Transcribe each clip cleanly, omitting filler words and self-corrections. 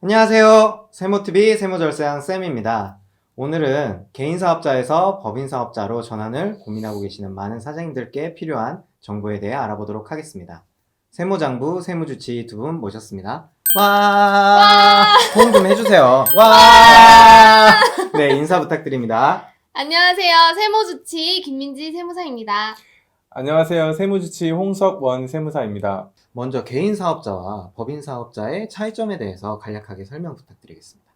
안녕하세요. 세무TV 세무절세왕 쌤입니다. 오늘은 개인사업자에서 법인사업자로 전환을 고민하고 계시는 많은 사장님들께 필요한 정보에 대해 알아보도록 하겠습니다. 세무장부, 세무주치 두 분 모셨습니다. 와! 호응 좀 해주세요. 와! 네, 인사 부탁드립니다. 안녕하세요. 세무주치 김민지 세무사입니다. 안녕하세요. 세무주치 홍석원 세무사입니다. 먼저 개인사업자와 법인사업자의 차이점에 대해서 간략하게 설명 부탁드리겠습니다.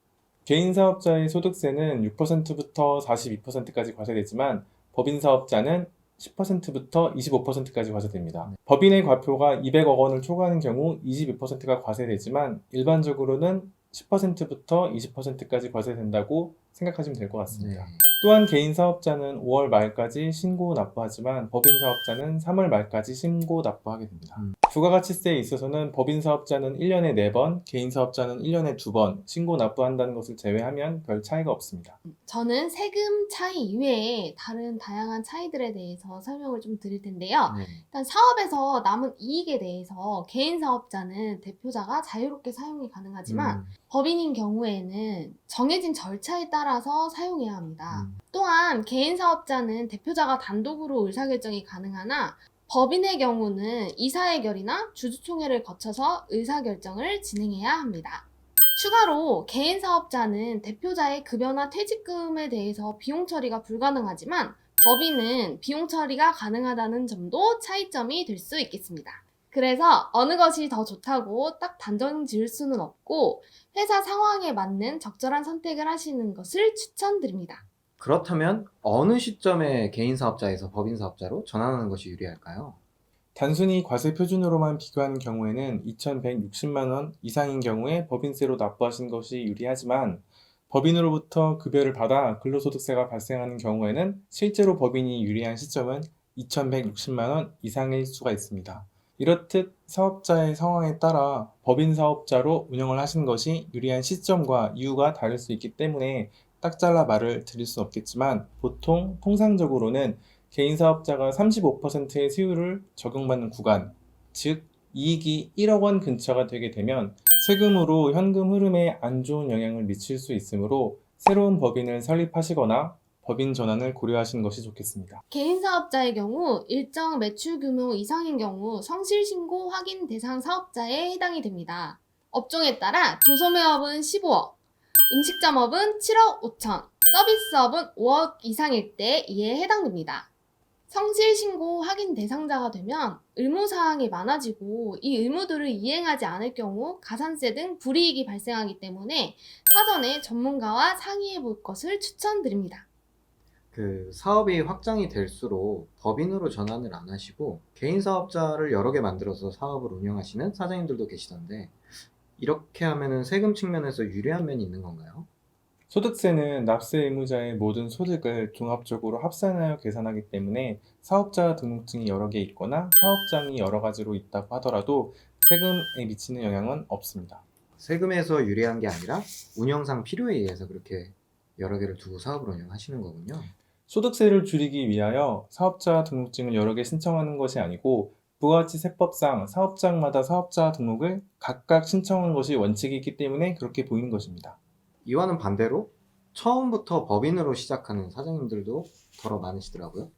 개인사업자의 소득세는 6%부터 42%까지 과세되지만 법인사업자는 10%부터 25%까지 과세됩니다. 법인의 과표가 200억 원을 초과하는 경우 22%가 과세되지만 일반적으로는 10%부터 20%까지 과세된다고 생각하시면 될 것 같습니다. 네. 또한 개인사업자는 5월 말까지 신고 납부하지만 법인사업자는 3월 말까지 신고 납부하게 됩니다. 부가가치세에 있어서는 법인사업자는 1년에 4번, 개인사업자는 1년에 2번 신고 납부한다는 것을 제외하면 별 차이가 없습니다. 저는 세금 차이 이외에 다른 다양한 차이들에 대해서 설명을 좀 드릴 텐데요. 네. 일단 사업에서 남은 이익에 대해서 개인 사업자는 대표자가 자유롭게 사용이 가능하지만 법인인 경우에는 정해진 절차에 따라서 사용해야 합니다. 또한 개인 사업자는 대표자가 단독으로 의사결정이 가능하나 법인의 경우는 이사회결이나 주주총회를 거쳐서 의사결정을 진행해야 합니다. 추가로 개인 사업자는 대표자의 급여나 퇴직금에 대해서 비용 처리가 불가능하지만 법인은 비용 처리가 가능하다는 점도 차이점이 될 수 있겠습니다. 그래서 어느 것이 더 좋다고 딱 단정 지을 수는 없고 회사 상황에 맞는 적절한 선택을 하시는 것을 추천드립니다. 그렇다면 어느 시점에 개인사업자에서 법인사업자로 전환하는 것이 유리할까요? 단순히 과세 표준으로만 비교하는 경우에는 2,160만 원 이상인 경우에 법인세로 납부하신 것이 유리하지만 법인으로부터 급여를 받아 근로소득세가 발생하는 경우에는 실제로 법인이 유리한 시점은 2,160만 원 이상일 수가 있습니다. 이렇듯 사업자의 상황에 따라 법인 사업자로 운영을 하시는 것이 유리한 시점과 이유가 다를 수 있기 때문에 딱 잘라 말을 드릴 수 없겠지만 보통 통상적으로는 개인 사업자가 35%의 세율을 적용받는 구간, 즉 이익이 1억 원 근처가 되게 되면 세금으로 현금 흐름에 안 좋은 영향을 미칠 수 있으므로 새로운 법인을 설립하시거나 법인 전환을 고려하시는 것이 좋겠습니다. 개인 사업자의 경우 일정 매출 규모 이상인 경우 성실신고 확인 대상 사업자에 해당이 됩니다. 업종에 따라 도소매업은 15억, 음식점업은 7억 5천, 서비스업은 5억 이상일 때 이에 해당됩니다. 성실신고 확인 대상자가 되면 의무사항이 많아지고 이 의무들을 이행하지 않을 경우 가산세 등 불이익이 발생하기 때문에 사전에 전문가와 상의해 볼 것을 추천드립니다. 사업이 확장이 될수록 법인으로 전환을 안 하시고 개인 사업자를 여러 개 만들어서 사업을 운영하시는 사장님들도 계시던데 이렇게 하면은 세금 측면에서 유리한 면이 있는 건가요? 소득세는 납세 의무자의 모든 소득을 종합적으로 합산하여 계산하기 때문에 사업자 등록증이 여러 개 있거나 사업장이 여러 가지로 있다고 하더라도 세금에 미치는 영향은 없습니다. 세금에서 유리한 게 아니라 운영상 필요에 의해서 그렇게 여러 개를 두고 사업을 운영하시는 거군요. 소득세를 줄이기 위하여 사업자 등록증을 여러 개 신청하는 것이 아니고 부가가치세법상 사업장마다 사업자 등록을 각각 신청하는 것이 원칙이기 때문에 그렇게 보이는 것입니다. 이와는 반대로 처음부터 법인으로 시작하는 사장님들도 더러 많으시더라고요.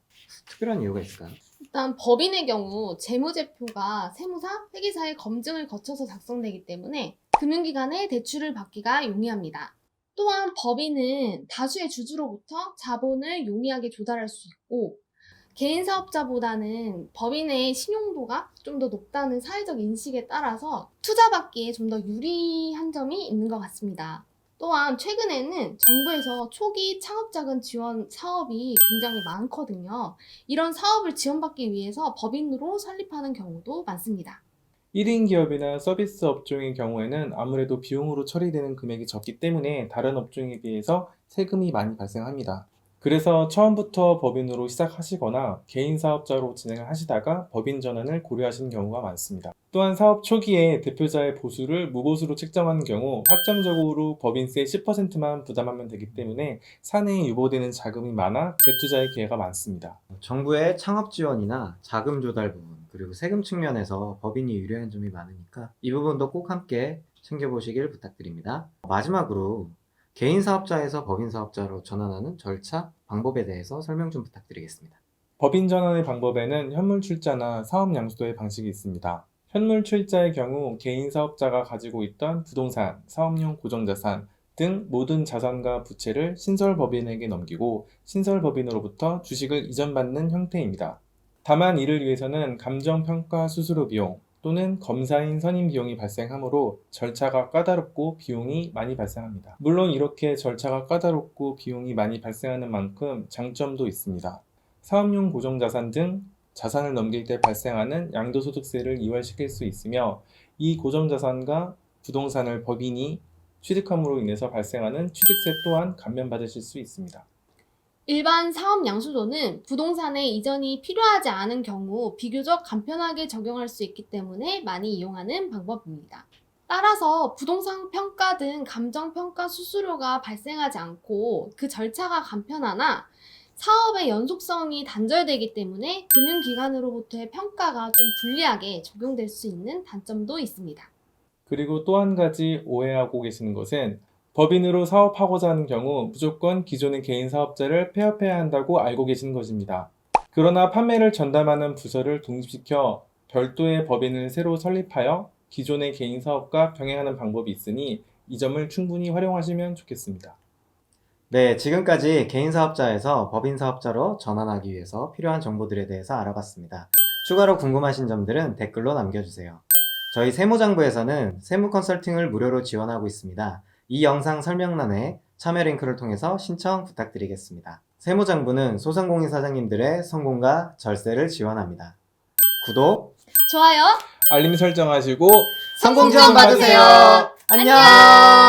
특별한 이유가 있을까요? 일단 법인의 경우 재무제표가 세무사, 회계사의 검증을 거쳐서 작성되기 때문에 금융기관의 대출을 받기가 용이합니다. 또한 법인은 다수의 주주로부터 자본을 용이하게 조달할 수 있고 개인 사업자보다는 법인의 신용도가 좀 더 높다는 사회적 인식에 따라서 투자받기에 좀 더 유리한 점이 있는 것 같습니다. 또한 최근에는 정부에서 초기 창업자금 지원 사업이 굉장히 많거든요. 이런 사업을 지원받기 위해서 법인으로 설립하는 경우도 많습니다. 1인 기업이나 서비스 업종의 경우에는 아무래도 비용으로 처리되는 금액이 적기 때문에 다른 업종에 비해서 세금이 많이 발생합니다. 그래서 처음부터 법인으로 시작하시거나 개인 사업자로 진행을 하시다가 법인 전환을 고려하시는 경우가 많습니다. 또한 사업 초기에 대표자의 보수를 무보수로 책정하는 경우 확정적으로 법인세 10%만 부담하면 되기 때문에 사내에 유보되는 자금이 많아 재투자의 기회가 많습니다. 정부의 창업 지원이나 자금 조달 부분, 그리고 세금 측면에서 법인이 유리한 점이 많으니까 이 부분도 꼭 함께 챙겨보시길 부탁드립니다. 마지막으로 개인 사업자에서 법인 사업자로 전환하는 절차, 방법에 대해서 설명 좀 부탁드리겠습니다. 법인 전환의 방법에는 현물 출자나 사업 양수도의 방식이 있습니다. 현물 출자의 경우 개인 사업자가 가지고 있던 부동산, 사업용 고정자산 등 모든 자산과 부채를 신설법인에게 넘기고 신설법인으로부터 주식을 이전받는 형태입니다. 다만 이를 위해서는 감정평가 수수료 비용 또는 검사인 선임 비용이 발생하므로 절차가 까다롭고 비용이 많이 발생합니다. 물론 이렇게 절차가 까다롭고 비용이 많이 발생하는 만큼 장점도 있습니다. 사업용 고정자산 등 자산을 넘길 때 발생하는 양도소득세를 이월시킬 수 있으며 이 고정자산과 부동산을 법인이 취득함으로 인해서 발생하는 취득세 또한 감면받으실 수 있습니다. 일반 사업 양수도는 부동산의 이전이 필요하지 않은 경우 비교적 간편하게 적용할 수 있기 때문에 많이 이용하는 방법입니다. 따라서 부동산 평가 등 감정평가 수수료가 발생하지 않고 그 절차가 간편하나 사업의 연속성이 단절되기 때문에 금융기관으로부터의 평가가 좀 불리하게 적용될 수 있는 단점도 있습니다. 그리고 또 한 가지 오해하고 계시는 것은 법인으로 사업하고자 하는 경우 무조건 기존의 개인 사업자를 폐업해야 한다고 알고 계시는 것입니다. 그러나 판매를 전담하는 부서를 독립시켜 별도의 법인을 새로 설립하여 기존의 개인 사업과 병행하는 방법이 있으니 이 점을 충분히 활용하시면 좋겠습니다. 네, 지금까지 개인 사업자에서 법인 사업자로 전환하기 위해서 필요한 정보들에 대해서 알아봤습니다. 추가로 궁금하신 점들은 댓글로 남겨주세요. 저희 세무장부에서는 세무 컨설팅을 무료로 지원하고 있습니다. 이 영상 설명란에 참여 링크를 통해서 신청 부탁드리겠습니다. 세무장부는 소상공인 사장님들의 성공과 절세를 지원합니다. 구독, 좋아요. 알림 설정하시고 성공 지원 받으세요. 안녕!